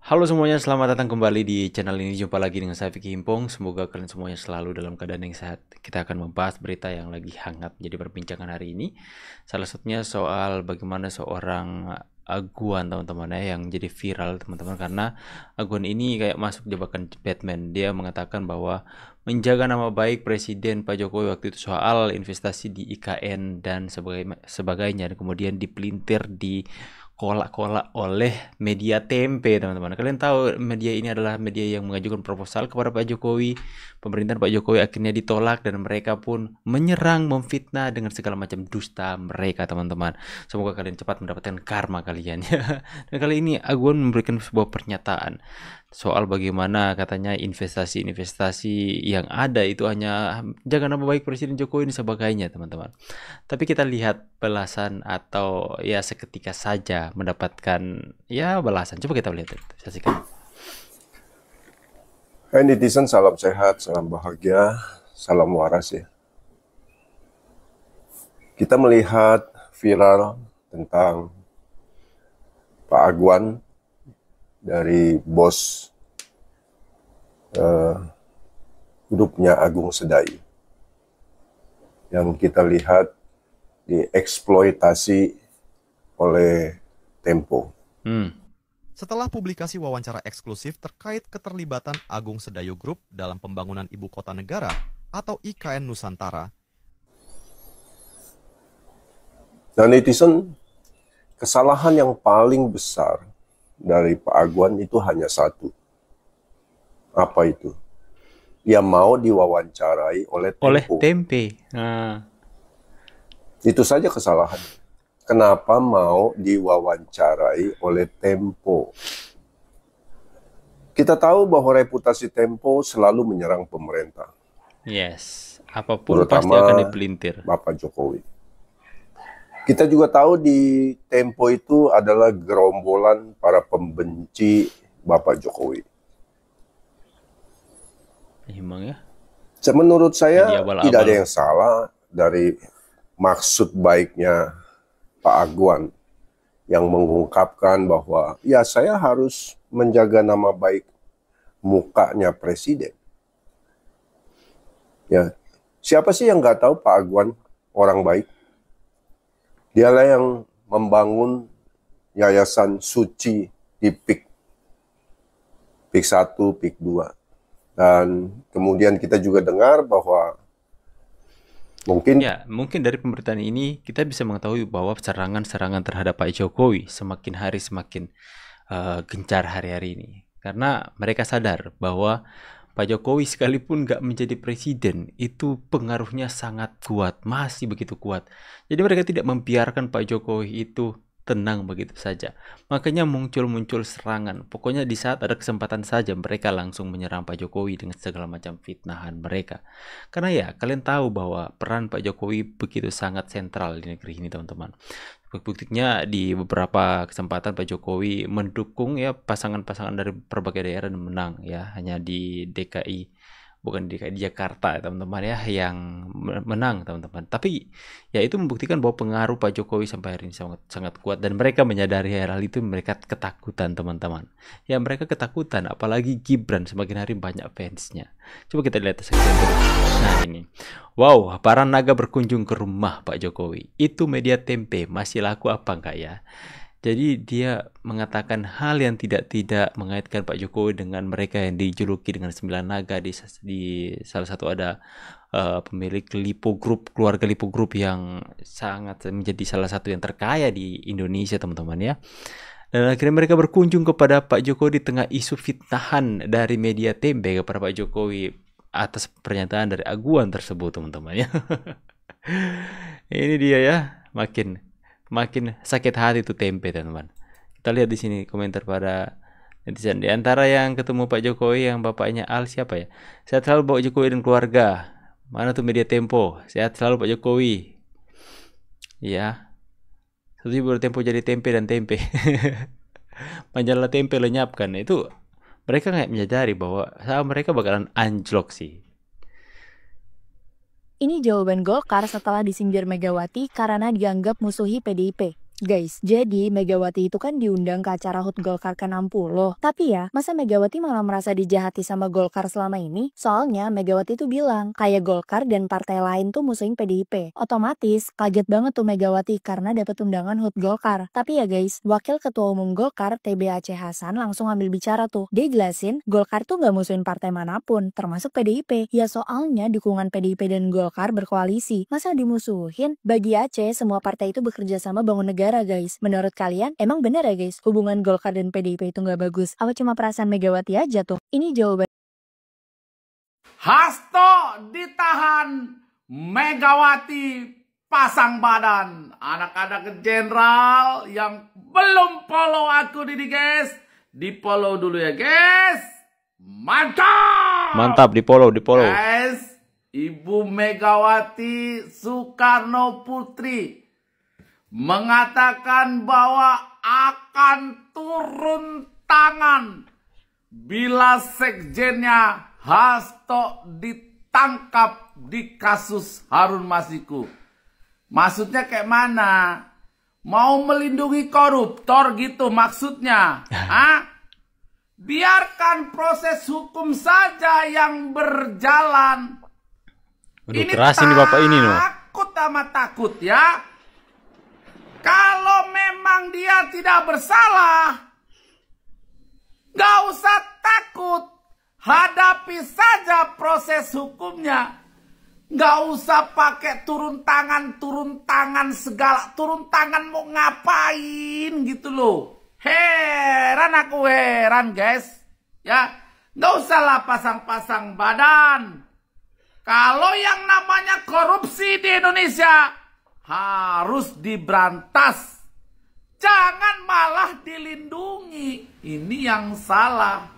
Halo semuanya, selamat datang kembali di channel ini. Jumpa lagi dengan saya Vicky Himpong. Semoga kalian semuanya selalu dalam keadaan yang sehat. Kita akan membahas berita yang lagi hangat menjadi perbincangan hari ini. Salah satunya soal bagaimana seorang Aguan teman-teman ya yang jadi viral teman-teman karena Aguan ini kayak masuk jebakan Batman. Dia mengatakan bahwa menjaga nama baik Presiden Pak Jokowi waktu itu soal investasi di IKN dan sebagainya, dan kemudian dipelintir di kolak-kolak oleh media tempe teman-teman. Kalian tahu media ini adalah media yang mengajukan proposal kepada Pak Jokowi. Pemerintahan Pak Jokowi akhirnya ditolak dan mereka pun menyerang, memfitnah dengan segala macam dusta mereka teman-teman. Semoga kalian cepat mendapatkan karma kalian ya. Dan kali ini Agun memberikan sebuah pernyataan soal bagaimana katanya investasi-investasi yang ada itu hanya jaga nama baik Presiden Jokowi dan sebagainya teman-teman. Tapi kita lihat balasan atau ya seketika saja mendapatkan ya balasan. Coba kita lihat, saksikan. Hai netizen, salam sehat, salam bahagia, salam waras ya. Kita melihat viral tentang Pak Agwan dari bos grupnya Agung Sedayu yang kita lihat dieksploitasi oleh Tempo. Setelah publikasi wawancara eksklusif terkait keterlibatan Agung Sedayu Group dalam pembangunan Ibu Kota Negara atau IKN Nusantara. Nah netizen, kesalahan yang paling besar dari Pak Agwan itu hanya satu. Apa itu? Dia mau diwawancarai oleh Tempo. Tempe. Itu saja kesalahan. Kenapa mau diwawancarai oleh Tempo? Kita tahu bahwa reputasi Tempo selalu menyerang pemerintah, Yes, apapun pasti terutama akan dipelintir. Bapak Jokowi. Kita juga tahu di Tempo itu adalah gerombolan para pembenci Bapak Jokowi. Emang ya, Menurut yang saya diabal-abal. tidak ada yang salah dari maksud baiknya Pak Agwan yang mengungkapkan bahwa ya saya harus menjaga nama baik mukanya presiden. Ya, siapa sih yang nggak tahu Pak Agwan orang baik? Dialah yang membangun Yayasan Suci di PIK 1, PIK 2. Dan kemudian kita juga dengar bahwa mungkin dari pemberitaan ini kita bisa mengetahui bahwa serangan-serangan terhadap Pak Jokowi semakin hari semakin gencar hari-hari ini. Karena mereka sadar bahwa Pak Jokowi sekalipun nggak menjadi presiden, itu pengaruhnya sangat kuat, masih begitu kuat. Jadi mereka tidak membiarkan Pak Jokowi itu tenang begitu saja. Makanya muncul serangan. Pokoknya di saat ada kesempatan saja mereka langsung menyerang Pak Jokowi dengan segala macam fitnahan mereka. Karena ya kalian tahu bahwa peran Pak Jokowi begitu sangat sentral di negeri ini teman-teman. Buktinya di beberapa kesempatan Pak Jokowi mendukung ya pasangan-pasangan dari berbagai daerah dan menang ya, hanya di DKI, bukan di DKI, di Jakarta ya teman-teman ya yang menang teman-teman. Tapi ya itu membuktikan bahwa pengaruh Pak Jokowi sampai hari ini sangat sangat kuat dan mereka menyadari hal itu, mereka ketakutan teman-teman. Ya mereka ketakutan, apalagi Gibran semakin hari banyak fansnya. Coba kita lihat sekian dulu. Nah ini. Wow, para naga berkunjung ke rumah Pak Jokowi. Itu media tempe, masih laku apa enggak ya? Jadi dia mengatakan hal yang tidak mengaitkan Pak Jokowi dengan mereka yang dijuluki dengan 9 naga di salah satu ada pemilik Lipo Group, keluarga Lipo Group yang sangat menjadi salah satu yang terkaya di Indonesia teman-teman ya. Dan akhirnya mereka berkunjung kepada Pak Jokowi di tengah isu fitnahan dari media tempe kepada Pak Jokowi atas pernyataan dari Aguan tersebut teman-teman ya. Ini dia ya, makin sakit hati tuh tempe teman-teman. Kita lihat di sini komentar pada netizen. Di antara yang ketemu Pak Jokowi yang bapaknya Al siapa ya? Sehat selalu Pak Jokowi dan keluarga. Mana tuh media Tempo? Sehat selalu Pak Jokowi. Ya. Setuju baru Tempo jadi tempe dan tempe. Majalah tempe lenyapkan. Itu mereka nggak menyadari bahwa mereka bakalan anjlok sih. Ini jawaban Golkar setelah disindir Megawati karena dianggap musuhi PDIP. Guys, jadi Megawati itu kan diundang ke acara HUT Golkar ke-60. Tapi ya, masa Megawati malah merasa dijahati sama Golkar selama ini? Soalnya Megawati tuh bilang, kayak Golkar dan partai lain tuh musuhin PDIP. Otomatis, kaget banget tuh Megawati karena dapet undangan HUT Golkar. Tapi ya guys, Wakil Ketua Umum Golkar, TB Aceh Hasan langsung ambil bicara tuh. Dia jelasin, Golkar tuh gak musuhin partai manapun, termasuk PDIP. Ya soalnya dukungan PDIP dan Golkar berkoalisi. Masa dimusuhin? Bagi Aceh, semua partai itu bekerja sama bangun negara. Guys, menurut kalian emang bener ya guys hubungan Golkar dan PDIP itu nggak bagus? Apa cuma perasaan Megawati aja tuh? Ini jawaban. Hasto ditahan, Megawati pasang badan. Anak-anak jenderal yang belum follow aku ini guys, di follow dulu ya guys. Mantap, di follow. Guys, Ibu Megawati Soekarno Putri mengatakan bahwa akan turun tangan bila sekjennya Hasto ditangkap di kasus Harun Masiku. Maksudnya kayak mana? Mau melindungi koruptor gitu maksudnya? Biarkan proses hukum saja yang berjalan. Ini keras ini Bapak ini loh. Takut sama takut ya. Kalau memang dia tidak bersalah, gak usah takut. Hadapi saja proses hukumnya. Gak usah pakai turun tangan segala. Turun tangan mau ngapain gitu loh. Aku heran guys. Ya, gak usahlah pasang-pasang badan. Kalau yang namanya korupsi di Indonesia harus diberantas. Jangan malah dilindungi. Ini yang salah.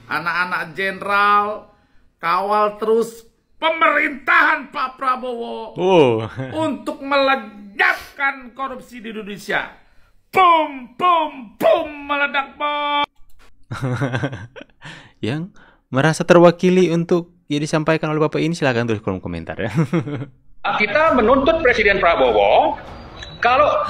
Anak-anak jenderal, kawal terus pemerintahan Pak Prabowo untuk meledakkan korupsi di Indonesia. Bum, bum, bum, meledak bom. Yang merasa terwakili untuk disampaikan oleh Bapak ini silakan tulis kolom komentar ya. Kita menuntut Presiden Prabowo, kalau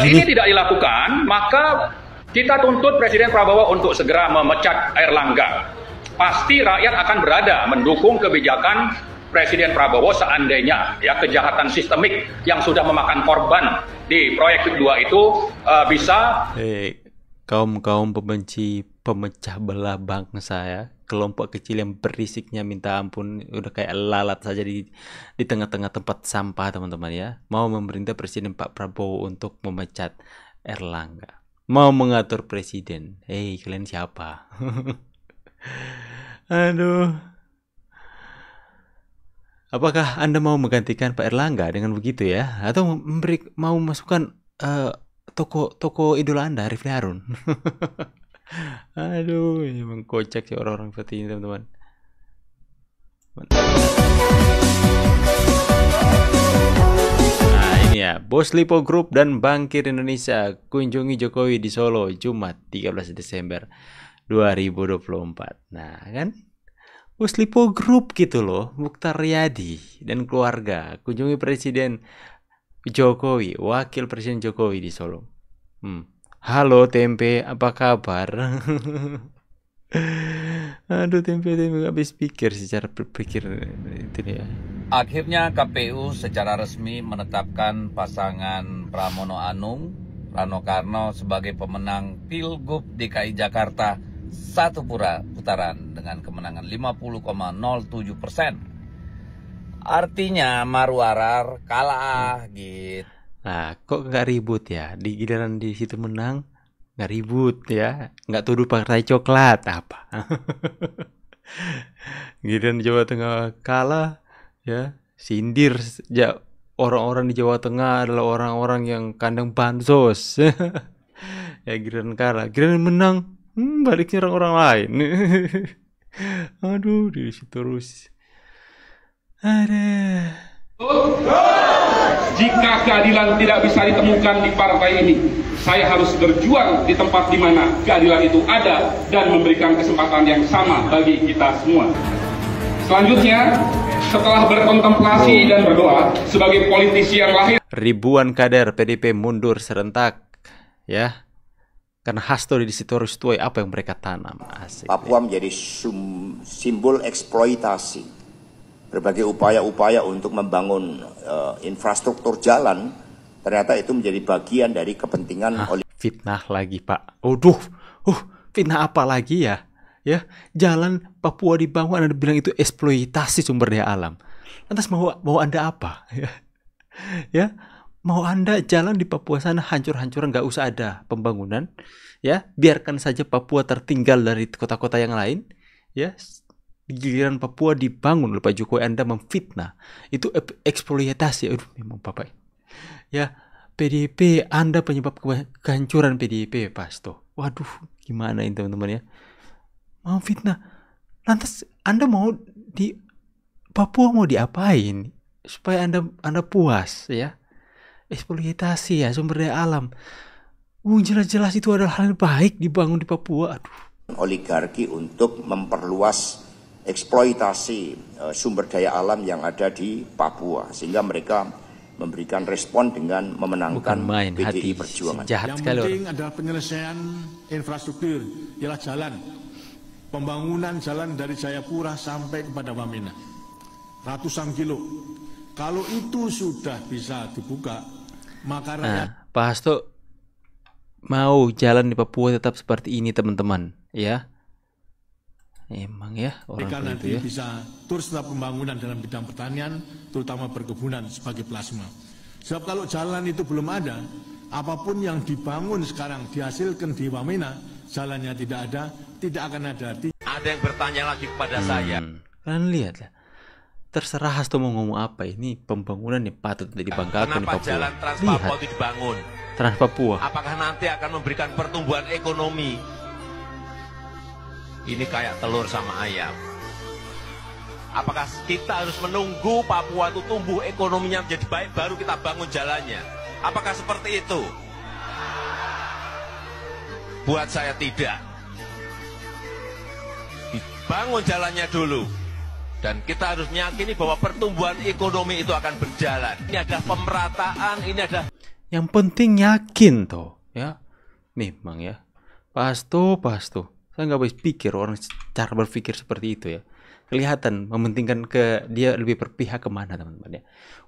ini tidak dilakukan, maka kita tuntut Presiden Prabowo untuk segera memecat Airlangga. Pasti rakyat akan berada mendukung kebijakan Presiden Prabowo seandainya ya kejahatan sistemik yang sudah memakan korban di proyek kedua itu bisa. Kaum-kaum pembenci pemecah belah bangsa ya. Kelompok kecil yang berisiknya minta ampun, udah kayak lalat saja di tengah-tengah tempat sampah teman-teman ya. Mau memerintah Presiden Pak Prabowo untuk memecat Airlangga, mau mengatur presiden. Kalian siapa? Aduh. Apakah Anda mau menggantikan Pak Airlangga dengan begitu ya? Atau mau masukkan toko idola Anda, Rifli Harun? Aduh, emang kocak sih orang-orang seperti ini teman-teman. Nah ini ya, Bos Lipo Group dan Bankir Indonesia kunjungi Jokowi di Solo Jumat 13 Desember 2024. Nah kan, Bos Lipo Group gitu loh, Mukhtar Riyadi dan keluarga kunjungi Presiden Jokowi, Wakil Presiden Jokowi di Solo. Halo Tempe, apa kabar? Aduh Tempe gak habis pikir secara berpikir itu ya. Akhirnya KPU secara resmi menetapkan pasangan Pramono Anung, Rano Karno sebagai pemenang Pilgub DKI Jakarta satu putaran dengan kemenangan 50,07%. Artinya Marwarar kalah gitu. Nah, kok nggak ribut ya? Di giliran di situ menang, nggak ribut ya? Nggak tuduh partai coklat apa? Giliran di Jawa Tengah kalah, ya sindir ya, orang-orang di Jawa Tengah adalah orang-orang yang kandang bansos. Ya giliran kalah, giliran menang, balik nyerang orang lain. Aduh, di situ terus. Ada. Jika keadilan tidak bisa ditemukan di partai ini, saya harus berjuang di tempat di mana keadilan itu ada dan memberikan kesempatan yang sama bagi kita semua. Selanjutnya, setelah berkontemplasi dan berdoa sebagai politisi yang lahir Ribuan kader PDIP mundur serentak, ya. Karena Hasto di situ harus tuai apa yang mereka tanam. Asik. Papua menjadi simbol eksploitasi. Berbagai upaya-upaya untuk membangun infrastruktur jalan, ternyata itu menjadi bagian dari kepentingan Fitnah lagi, Pak. Fitnah apa lagi ya? Ya, jalan Papua dibangun, Anda bilang itu eksploitasi sumber daya alam. Lantas mau Anda apa? Ya, mau Anda jalan di Papua sana hancur-hancuran, nggak usah ada pembangunan, ya, biarkan saja Papua tertinggal dari kota-kota yang lain, ya. Giliran Papua dibangun oleh Pak Jokowi, Anda memfitnah, itu eksploitasi. Aduh, memang Bapak, ya, PDIP, Anda penyebab kehancuran PDIP, Pak Hasto. Waduh, gimana ini teman-teman ya? Mau fitnah, lantas Anda mau di Papua mau diapain supaya Anda puas, ya? Eksploitasi ya sumber daya alam. Jelas-jelas itu adalah hal yang baik dibangun di Papua. Aduh. Oligarki untuk memperluas eksploitasi sumber daya alam yang ada di Papua, sehingga mereka memberikan respon dengan memenangkan PDI Perjuangan. Yang penting adalah penyelesaian infrastruktur, ialah jalan. Pembangunan jalan dari Jayapura sampai kepada Wamena, ratusan kilo. Kalau itu sudah bisa dibuka, maka rakyat... Pak Hasto mau jalan di Papua tetap seperti ini, teman-teman, ya. Emang ya orang nanti itu ya. Bisa terus setelah pembangunan dalam bidang pertanian, terutama perkebunan sebagai plasma. Sebab kalau jalan itu belum ada, apapun yang dibangun sekarang dihasilkan di Wamena, jalannya tidak ada, tidak akan ada. Ada yang bertanya lagi kepada saya. Kalian lihat ya. Terserah Hasto mau ngomong apa, ini pembangunan yang patut untuk dibanggakan di Kenapa Papua. jalan Trans Papua itu dibangun? Trans Papua. Apakah nanti akan memberikan pertumbuhan ekonomi? Ini kayak telur sama ayam. Apakah kita harus menunggu Papua itu tumbuh ekonominya menjadi baik baru kita bangun jalannya? Apakah seperti itu? Buat saya tidak. Dibangun jalannya dulu. Dan kita harus meyakini bahwa pertumbuhan ekonomi itu akan berjalan. Ini adalah pemerataan, ini adalah... Yang penting yakin toh, ya. Memang ya. Pak Hasto. Saya nggak habis pikir orang cara berpikir seperti itu ya. Kelihatan mementingkan dia lebih berpihak kemana teman-teman ya.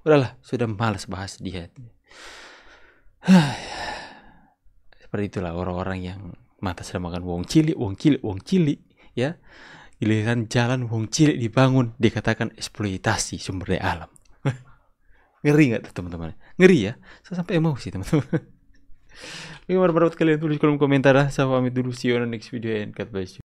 Udahlah, sudah malas bahas dia. Seperti itulah orang-orang yang mata sedang makan wong cilik ya. Giliran jalan wong cilik dibangun dikatakan eksploitasi sumber daya alam. Ngeri nggak teman-teman? Ngeri ya. Saya sampai emosi teman-teman. Bagaimana pendapat kalian? Tulis kolom komentar. Saya pamit dulu. See you on the next video and God bless you.